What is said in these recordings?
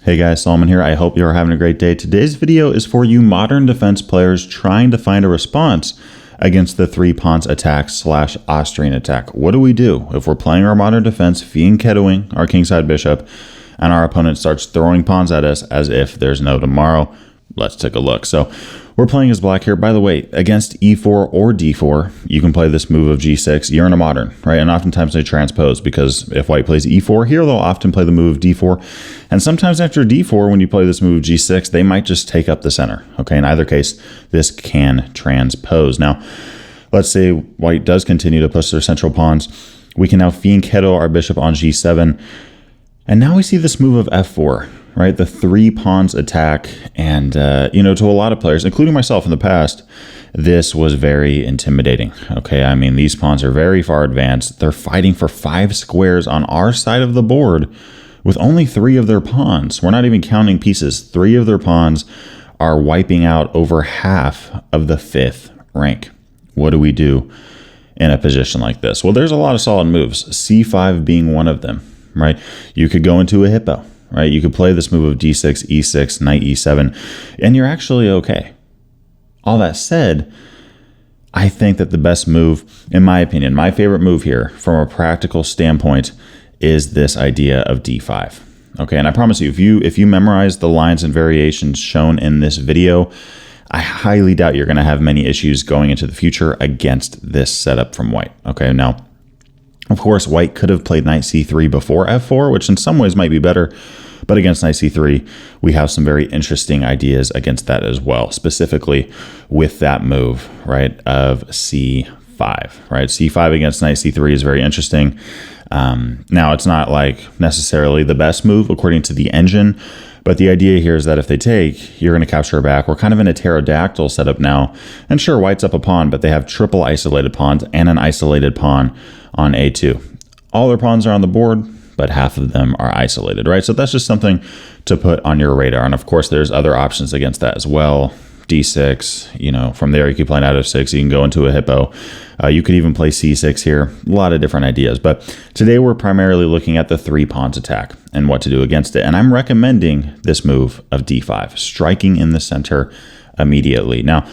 Hey guys, Solomon here. I hope you're having a great day. Today's video is for you modern defense players trying to find a response against the 3-pawns attack / Austrian attack. What do we do if we're playing our modern defense, fianchettoing our kingside bishop, and our opponent starts throwing pawns at us as if there's no tomorrow? Let's take a look. So we're playing as black here. By the way, against e4 or d4, you can play this move of g6. You're in a modern, right? And oftentimes they transpose, because if white plays e4 here, they'll often play the move of d4. And sometimes after d4, when you play this move of g6, they might just take up the center. Okay, in either case, this can transpose. Now, let's say white does continue to push their central pawns. We can now fianchetto our bishop on g7. And now we see this move of f4. Right, the 3-pawns attack, and to a lot of players, including myself in the past, this was very intimidating. Okay, I mean, these pawns are very far advanced. They're fighting for 5 squares on our side of the board with only 3 of their pawns. We're not even counting pieces. 3 of their pawns are wiping out over half of the 5th rank. What do we do in a position like this? Well, there's a lot of solid moves, c5 being one of them, right? You could go into a hippo. Right, you could play this move of d6, e6, knight e7, and you're actually okay. All that said, I think that the best move, in my opinion, my favorite move here from a practical standpoint is this idea of d5. Okay, and I promise you, if you memorize the lines and variations shown in this video, I highly doubt you're going to have many issues going into the future against this setup from white. Okay, now, of course, white could have played knight c3 before f4, which in some ways might be better. But against knight c3, we have some very interesting ideas against that as well, specifically with that move, right, of c5, right? c5 against knight c3 is very interesting. Now, it's not like necessarily the best move according to the engine, but the idea here is that if they take, you're going to capture back. We're kind of in a pterodactyl setup now. And sure, white's up a pawn, but they have triple isolated pawns and an isolated pawn on a2. All their pawns are on the board, but half of them are isolated, right? So that's just something to put on your radar. And of course, there's other options against that as well. d6, from there you could play knight f6. You can go into a hippo. You could even play c6 here. A lot of different ideas. But today we're primarily looking at the 3-pawns attack and what to do against it. And I'm recommending this move of d5, striking in the center immediately. Now,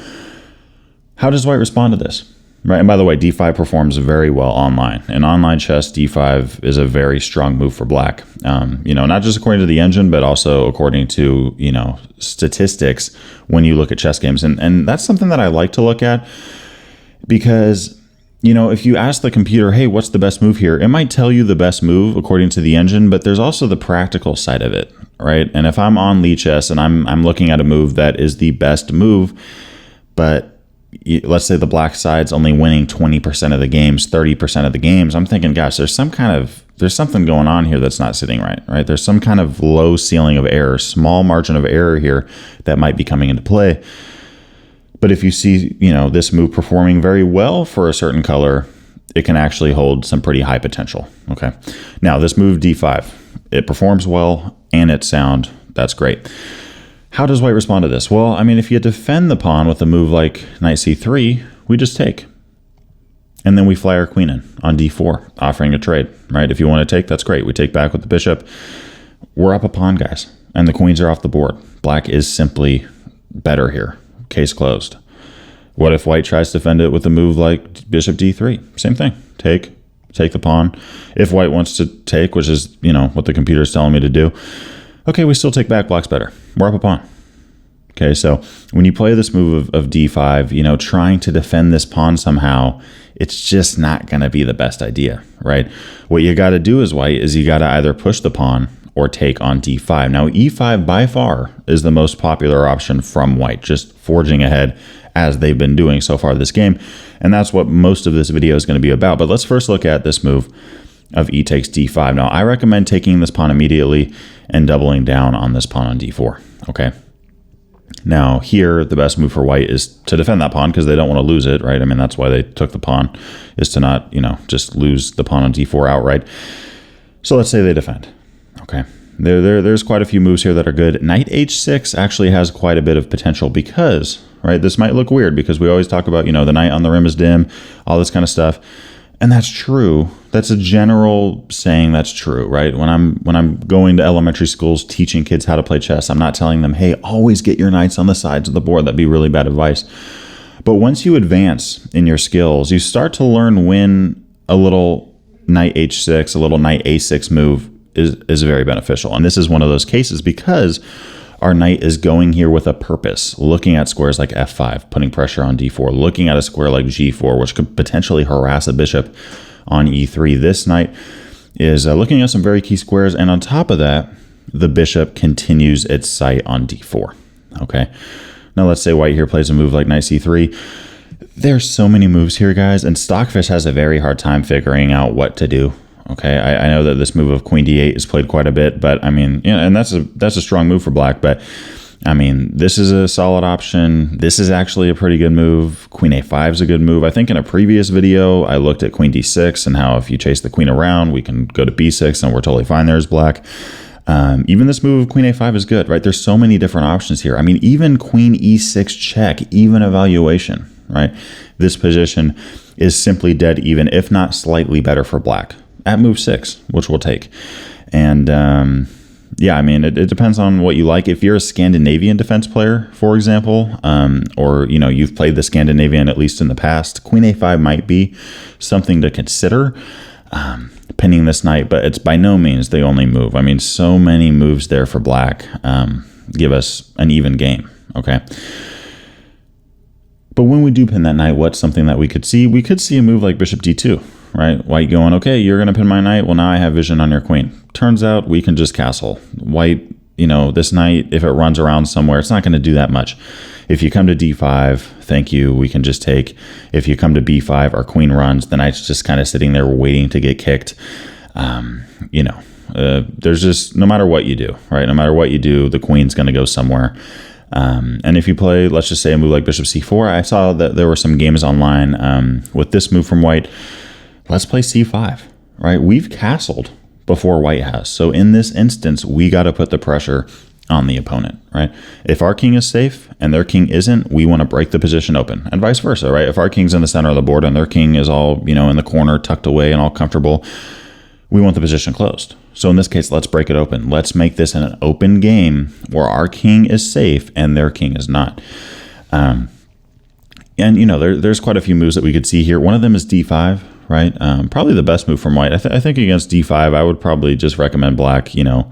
how does white respond to this? Right, and by the way, d5 performs very well online. In online chess, d5 is a very strong move for black. Not just according to the engine, but also according to, statistics when you look at chess games. And that's something that I like to look at because, if you ask the computer, hey, what's the best move here? It might tell you the best move according to the engine, but there's also the practical side of it, right? And if I'm on Lichess and I'm looking at a move that is the best move, but let's say the black side's only winning 20% of the games, 30% of the games, I'm thinking, gosh, there's something going on here that's not sitting right? There's some kind of low ceiling of error, small margin of error here that might be coming into play. But if you see, this move performing very well for a certain color, it can actually hold some pretty high potential, okay? Now, this move d5, it performs well and it's sound. That's great. How does white respond to this? Well, I mean, if you defend the pawn with a move like knight c3, we just take. And then we fly our queen in on d4, offering a trade, right? If you want to take, that's great. We take back with the bishop. We're up a pawn, guys, and the queens are off the board. Black is simply better here. Case closed. What if white tries to defend it with a move like bishop d3? Same thing. Take the pawn. If white wants to take, which is, what the computer is telling me to do, okay, we still take back, black's better. We're up a pawn. Okay, so when you play this move of d5, trying to defend this pawn somehow, it's just not going to be the best idea, right? What you got to do as white is you got to either push the pawn or take on d5. Now, e5 by far is the most popular option from white, just forging ahead as they've been doing so far this game. And that's what most of this video is going to be about. But let's first look at this move of e takes d5. Now, I recommend taking this pawn immediately and doubling down on this pawn on d4, okay? Now, here, the best move for white is to defend that pawn because they don't want to lose it, right? I mean, that's why they took the pawn, is to not, just lose the pawn on d4 outright. So let's say they defend, okay? There's quite a few moves here that are good. Knight h6 actually has quite a bit of potential because, right, this might look weird because we always talk about, the knight on the rim is dim, all this kind of stuff. And that's true. That's a general saying that's true, right? When I'm going to elementary schools teaching kids how to play chess, I'm not telling them, hey, always get your knights on the sides of the board. That'd be really bad advice. But once you advance in your skills, you start to learn when a little knight h6, a little knight a6 move is very beneficial. And this is one of those cases because our knight is going here with a purpose, looking at squares like f5, putting pressure on d4, looking at a square like g4, which could potentially harass a bishop on e3. This knight is looking at some very key squares, and on top of that, the bishop continues its sight on d4. Okay, now let's say white here plays a move like knight c3. There's so many moves here, guys, and Stockfish has a very hard time figuring out what to do. Okay, I know that this move of queen d8 is played quite a bit, but I mean, you know, and that's a strong move for black, but I mean, this is a solid option. This is actually a pretty good move. Queen a5 is a good move. I think in a previous video, I looked at queen d6 and how if you chase the queen around, we can go to b6 and we're totally fine there as black. Even this move of queen a5 is good, right? There's so many different options here. I mean, even queen e6 check, even evaluation, right? This position is simply dead even, if not slightly better for black at move 6, which we'll take. And yeah, I mean, it depends on what you like. If you're a Scandinavian defense player, for example, or, you know, you've played the Scandinavian at least in the past, queen a5 might be something to consider, pinning this knight, but it's by no means the only move. I mean, so many moves there for black give us an even game, okay? But when we do pin that knight, what's something that we could see? We could see a move like bishop d2, right? White going, okay, you're going to pin my knight. Well, now I have vision on your queen. Turns out we can just castle. White, you know, this knight, if it runs around somewhere, it's not going to do that much. If you come to d5, thank you, we can just take. If you come to b5, our queen runs. The knight's just kind of sitting there waiting to get kicked. You know, there's just, no matter what you do, right? No matter what you do, the queen's going to go somewhere. And if you play, let's just say a move like bishop c4, I saw that there were some games online with this move from white. Let's play c5, right? We've castled before white has. So in this instance, we got to put the pressure on the opponent, right? If our king is safe and their king isn't, we want to break the position open, and vice versa, right? If our king's in the center of the board and their king is all, you know, in the corner, tucked away and all comfortable, we want the position closed. So in this case, let's break it open. Let's make this an open game where our king is safe and their king is not. And, you know, there's quite a few moves that we could see here. One of them is d5, right? Probably the best move from white. I think against d5, I would probably just recommend black, you know,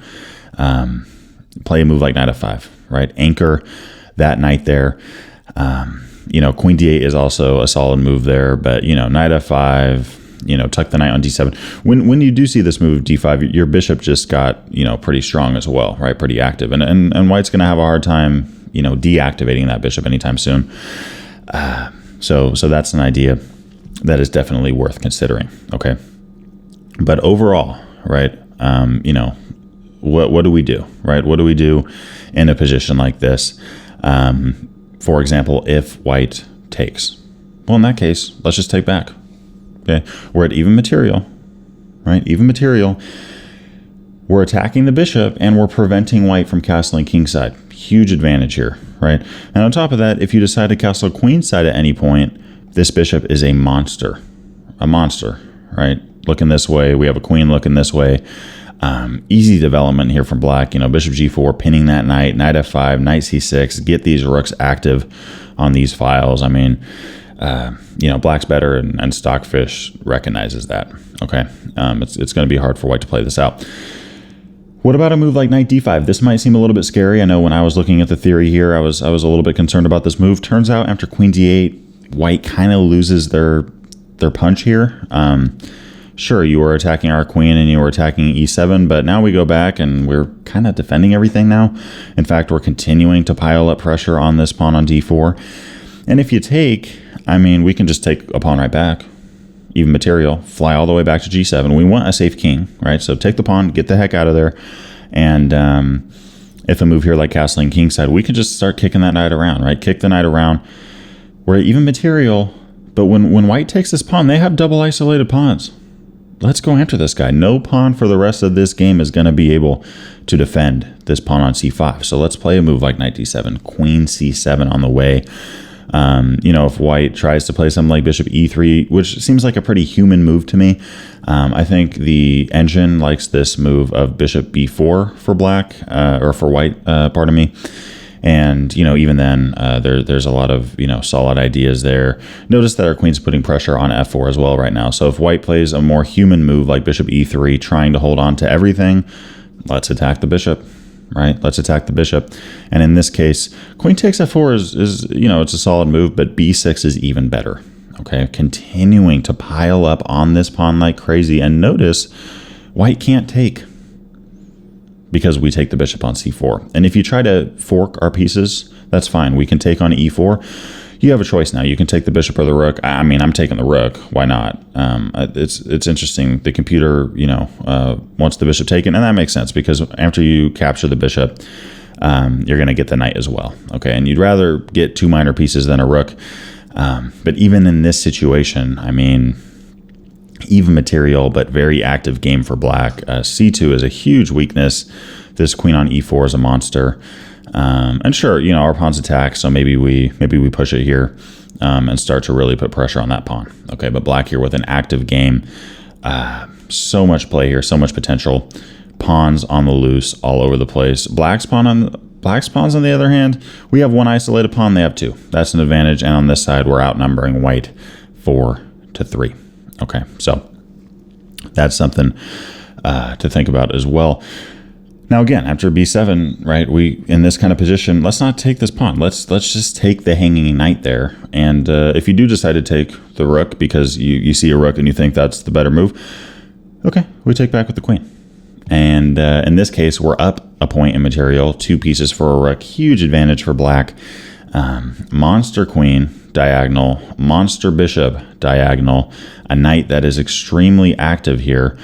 play a move like knight f5, right? Anchor that knight there. You know, queen d8 is also a solid move there, but, you know, knight f5, you know, tuck the knight on d7. When you do see this move d5, your bishop just got, you know, pretty strong as well, right? Pretty active. And white's going to have a hard time, you know, deactivating that bishop anytime soon. So that's an idea that is definitely worth considering, okay? But overall, right, you know, what do we do, right? What do we do in a position like this? For example, if white takes. Well, in that case, let's just take back. Okay, we're at even material, right? Even material. We're attacking the bishop and we're preventing white from castling kingside. Huge advantage here, right? And on top of that, if you decide to castle queenside at any point, this bishop is a monster, right? Looking this way, we have a queen looking this way. Easy development here from black, you know, bishop g4, pinning that knight, knight f5, knight c6, get these rooks active on these files. I mean, you know, black's better, and Stockfish recognizes that, okay? It's going to be hard for white to play this out. What about a move like knight d5? This might seem a little bit scary. I know when I was looking at the theory here, I was a little bit concerned about this move. Turns out after queen d8, white kind of loses their punch here. Sure, you were attacking our queen and you were attacking e7, but now we go back and we're kind of defending everything now. In fact, we're continuing to pile up pressure on this pawn on d4. And if you take, I mean, we can just take a pawn right back, even material, fly all the way back to g7. We want a safe king, right? So take the pawn, get the heck out of there. And if a move here like castling kingside, we can just start kicking that knight around, right? Kick the knight around. We're even material, but when white takes this pawn, they have double isolated pawns. Let's go after this guy. No pawn for the rest of this game is going to be able to defend this pawn on c5. So let's play a move like knight d7, queen c7 on the way. If white tries to play something like bishop e3, which seems like a pretty human move to me, I think the engine likes this move of bishop b4 for black, or for white, pardon me. And, even then, there's a lot of, solid ideas there. Notice that our queen's putting pressure on f4 as well right now. So if white plays a more human move like bishop e3, trying to hold on to everything, let's attack the bishop, right? Let's attack the bishop. And in this case, queen takes f4 is it's a solid move, but b6 is even better, okay? Continuing to pile up on this pawn like crazy. And notice, white can't take, because we take the bishop on c4. And if you try to fork our pieces, that's fine. We can take on e4. You have a choice now. You can take the bishop or the rook. I mean, I'm taking the rook. Why not? It's interesting. The computer, wants the bishop taken, and that makes sense because after you capture the bishop, you're going to get the knight as well. Okay, and you'd rather get 2 minor pieces than a rook. But even in this situation, I mean, even material, but very active game for black. c2 is a huge weakness. This queen on e4 is a monster. And sure, our pawn's attack, so maybe we push it here and start to really put pressure on that pawn. Okay, but black here with an active game. So much play here, so much potential. Pawns on the loose all over the place. Black's pawns, on the other hand, we have 1 isolated pawn, they have 2. That's an advantage, and on this side, we're outnumbering white 4-3. Okay, so that's something to think about as well. Now again, after b7, right, we in this kind of position, let's not take this pawn. Let's just take the hanging knight there. And if you do decide to take the rook because you see a rook and you think that's the better move, okay, we take back with the queen. And in this case, we're up a point in material, 2 pieces for a rook, huge advantage for black. Monster queen, diagonal, monster bishop, diagonal, a knight that is extremely active here.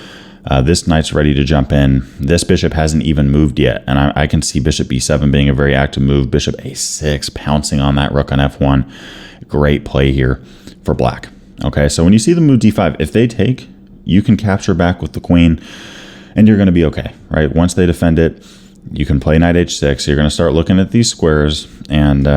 This knight's ready to jump in. This bishop hasn't even moved yet, and I can see bishop b7 being a very active move. Bishop a6, pouncing on that rook on f1. Great play here for black. Okay, so when you see the move d5, if they take, you can capture back with the queen, and you're going to be okay, right? Once they defend it, you can play knight h6. You're going to start looking at these squares, and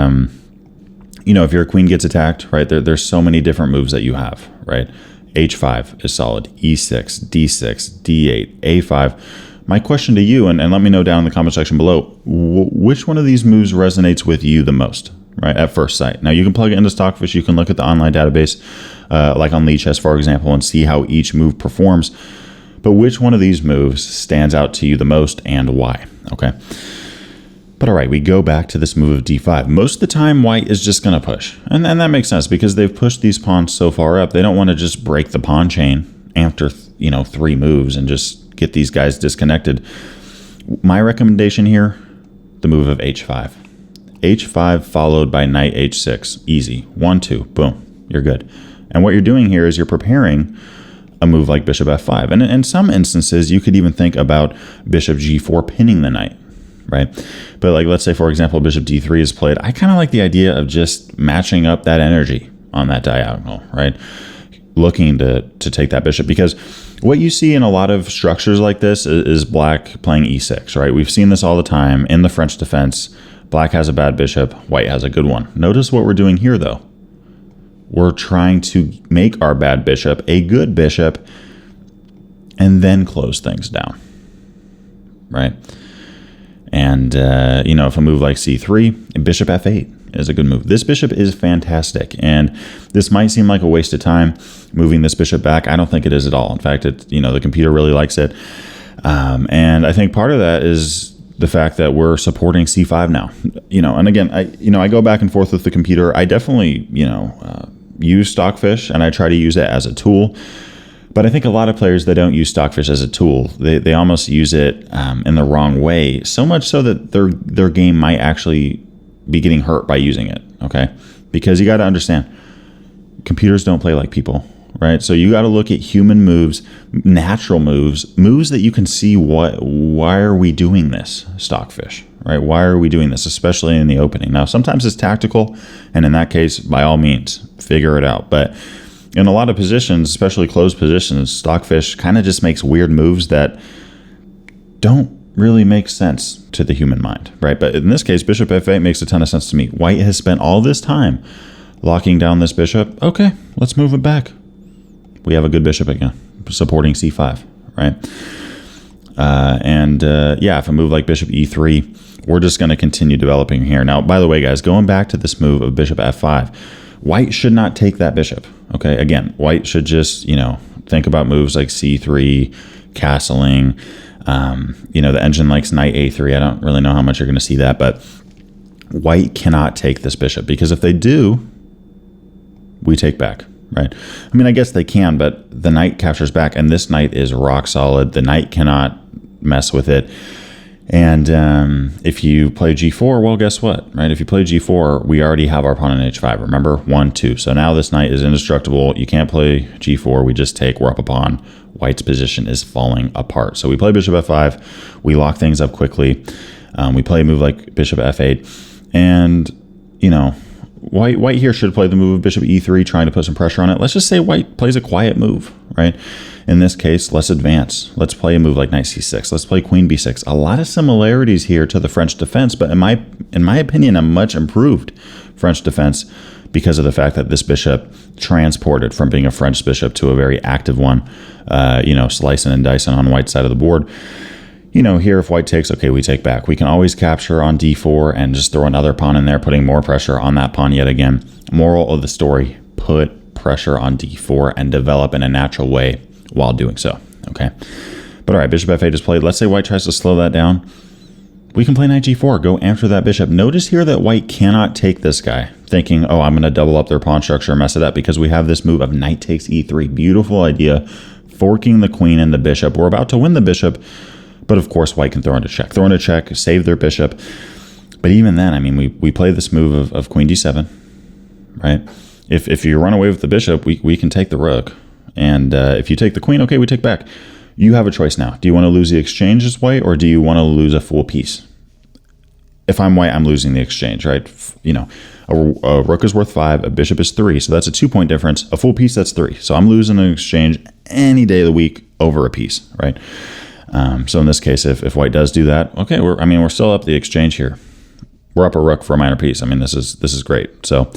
if your queen gets attacked, right, there's so many different moves that you have, right? h5 is solid, e6, d6, d8, a5. My question to you, and let me know down in the comment section below, which one of these moves resonates with you the most, right, at first sight? Now, you can plug it into Stockfish. You can look at the online database, like on Lichess, for example, and see how each move performs. But which one of these moves stands out to you the most and why? Okay. But all right, we go back to this move of d5. Most of the time, white is just going to push. And that makes sense because they've pushed these pawns so far up. They don't want to just break the pawn chain after, 3 moves and just get these guys disconnected. My recommendation here, the move of h5. h5 followed by knight h6. Easy. 1, 2. Boom. You're good. And what you're doing here is you're preparing a move like bishop f5. And in some instances, you could even think about bishop g4 pinning the knight. Right? But like, let's say, for example, bishop d3 is played. I kind of like the idea of just matching up that energy on that diagonal, right? Looking to take that bishop, because what you see in a lot of structures like this is black playing e6, right? We've seen this all the time in the French defense. Black has a bad bishop, white has a good one. Notice what we're doing here, though. We're trying to make our bad bishop a good bishop and then close things down, right? And, if a move like c3, bishop f8 is a good move. This bishop is fantastic, and this might seem like a waste of time moving this bishop back. I don't think it is at all. In fact, the computer really likes it. And I think part of that is the fact that we're supporting c5 now. And again, I go back and forth with the computer. I definitely, use Stockfish, and I try to use it as a tool. But I think a lot of players, they don't use Stockfish as a tool. They almost use it in the wrong way, so much so that their game might actually be getting hurt by using it, okay? Because you got to understand, computers don't play like people, right? So you got to look at human moves, natural moves that you can see why are we doing this, Stockfish, right? Why are we doing this, especially in the opening? Now, sometimes it's tactical, and in that case, by all means, figure it out. But in a lot of positions, especially closed positions, Stockfish kind of just makes weird moves that don't really make sense to the human mind, right? But in this case, bishop f8 makes a ton of sense to me. White has spent all this time locking down this bishop. Okay, let's move it back. We have a good bishop again, supporting c5, right? Yeah, if I move like bishop e3, we're just going to continue developing here. Now, by the way, guys, going back to this move of bishop f5, white should not take that bishop, okay? Again, white should just, think about moves like c3, castling. The engine likes knight a3. I don't really know how much you're going to see that, but white cannot take this bishop, because if they do, we take back, right? I mean, I guess they can, but the knight captures back, and this knight is rock solid. The knight cannot mess with it. And if you play g4, well, guess what, right? If you play g4, we already have our pawn on h5. Remember, 1, 2. So now this knight is indestructible. You can't play g4. We just take. We're up a pawn. White's position is falling apart. So we play bishop f5. We lock things up quickly. We play a move like bishop f8. And, white here should play the move of bishop e3, trying to put some pressure on it. Let's just say white plays a quiet move, right? In this case, let's advance. Let's play a move like knight c6. Let's play queen b6. A lot of similarities here to the French defense, but in my opinion, a much improved French defense, because of the fact that this bishop transported from being a French bishop to a very active one, slicing and dicing on white's side of the board. Here if white takes, okay, we take back. We can always capture on d4 and just throw another pawn in there, putting more pressure on that pawn yet again. Moral of the story, put pressure on d4 and develop in a natural way while doing so, okay? But all right, bishop f8 is played. Let's say white tries to slow that down. We can play knight g4, go after that bishop. Notice here that white cannot take this guy, thinking, oh, I'm going to double up their pawn structure and mess it up, because we have this move of knight takes e3. Beautiful idea, forking the queen and the bishop. We're about to win the bishop, but of course white can throw into check. Throw into check, save their bishop. But even then, I mean, we play this move of queen d7, right? If you run away with the bishop, we can take the rook. And if you take the queen, okay, we take back. You have a choice now. Do you want to lose the exchange as white, or do you want to lose a full piece? If I'm white, I'm losing the exchange, right? A rook is worth 5, a bishop is 3, so that's a 2-point difference. A full piece, that's 3. So I'm losing an exchange any day of the week over a piece, right? So in this case, if white does do that, okay, we're still up the exchange here. We're up a rook for a minor piece. I mean, this is great. So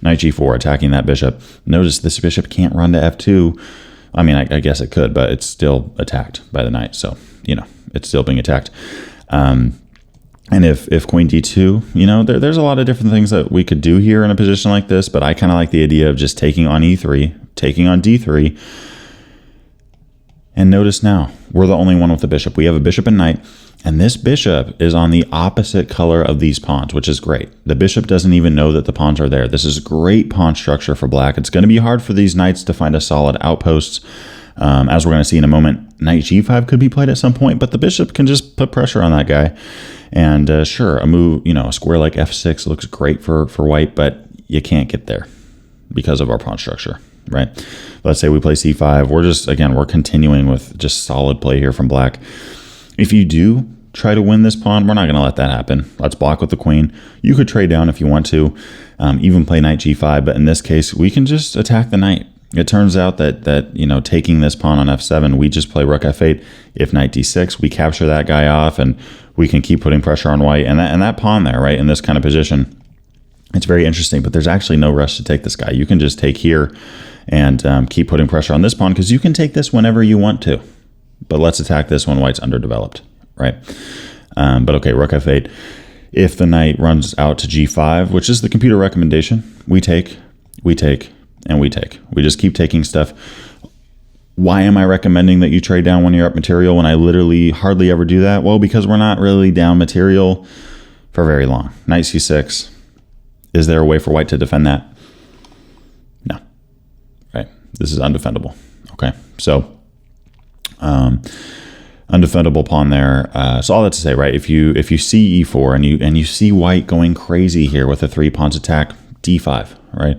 knight g4, attacking that bishop. Notice this bishop can't run to f2. I mean, I guess it could, but it's still attacked by the knight. So, it's still being attacked. And if queen d2, there's a lot of different things that we could do here in a position like this, but I kind of like the idea of just taking on e3, taking on d3. And notice now, we're the only one with the bishop. We have a bishop and knight, and this bishop is on the opposite color of these pawns, which is great. The bishop doesn't even know that the pawns are there. This is great pawn structure for black. It's going to be hard for these knights to find a solid outpost. As we're going to see in a moment, knight g5 could be played at some point, but the bishop can just put pressure on that guy. And sure, a move, a square like f6 looks great for white, but you can't get there because of our pawn structure, right? Let's say we play c5. We're continuing with just solid play here from black. If you do try to win this pawn, we're not going to let that happen. Let's block with the queen. You could trade down if you want to, even play knight g5, but in this case, we can just attack the knight. It turns out that taking this pawn on f7, we just play rook f8. If knight d6, we capture that guy off, and we can keep putting pressure on white. And that pawn there, right, in this kind of position, it's very interesting, but there's actually no rush to take this guy. You can just take here and keep putting pressure on this pawn, because you can take this whenever you want to. But let's attack this when white's underdeveloped, right? But okay, rook f8. If the knight runs out to g5, which is the computer recommendation, we take, and we take. We just keep taking stuff. Why am I recommending that you trade down when you're up material when I literally hardly ever do that? Well, because we're not really down material for very long. Knight c6. Is there a way for white to defend that? No. Right? This is undefendable. Okay, so undefendable pawn there. So all that to say, right? If you see e4 and you see white going crazy here with a 3-pawn attack, d5, right?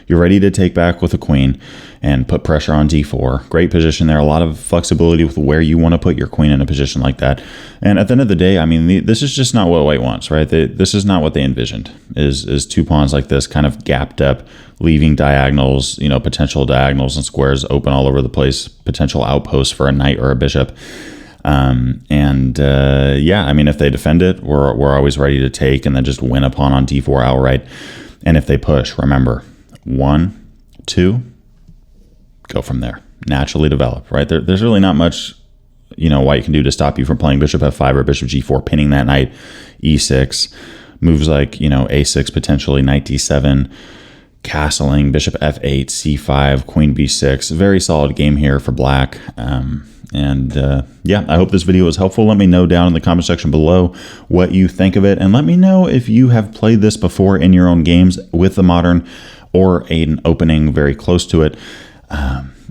You're ready to take back with a queen and put pressure on d4. Great position there. A lot of flexibility with where you want to put your queen in a position like that. And at the end of the day, I mean, this is just not what white wants, right? This is not what they envisioned, is 2 pawns like this kind of gapped up, leaving diagonals, potential diagonals and squares open all over the place, potential outposts for a knight or a bishop. Yeah, I mean, if they defend it, we're always ready to take and then just win a pawn on d4 outright. And if they push, remember, 1, 2, go from there. Naturally develop, right? There's really not much, white you can do to stop you from playing bishop f5 or bishop g4, pinning that knight, e6, moves like, a6, potentially knight d7, castling, bishop f8, c5, queen b6. Very solid game here for black. Yeah, I hope this video was helpful. Let me know down in the comment section below what you think of it, and let me know if you have played this before in your own games with the modern or an opening very close to it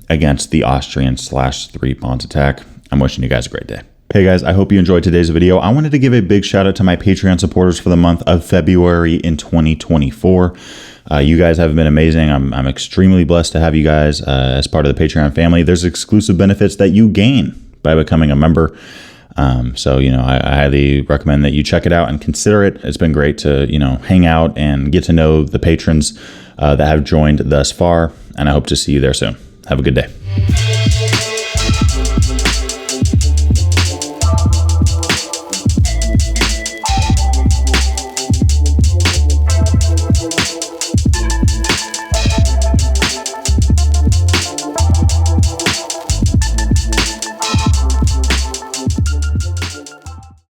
against the Austrian /3 pawns attack. I'm wishing you guys a great day. Hey guys, I hope you enjoyed today's video. I wanted to give a big shout out to my Patreon supporters for the month of February in 2024. You guys have been amazing. I'm extremely blessed to have you guys as part of the Patreon family. There's exclusive benefits that you gain by becoming a member. So, I highly recommend that you check it out and consider it. It's been great to, hang out and get to know the patrons that have joined thus far. And I hope to see you there soon. Have a good day.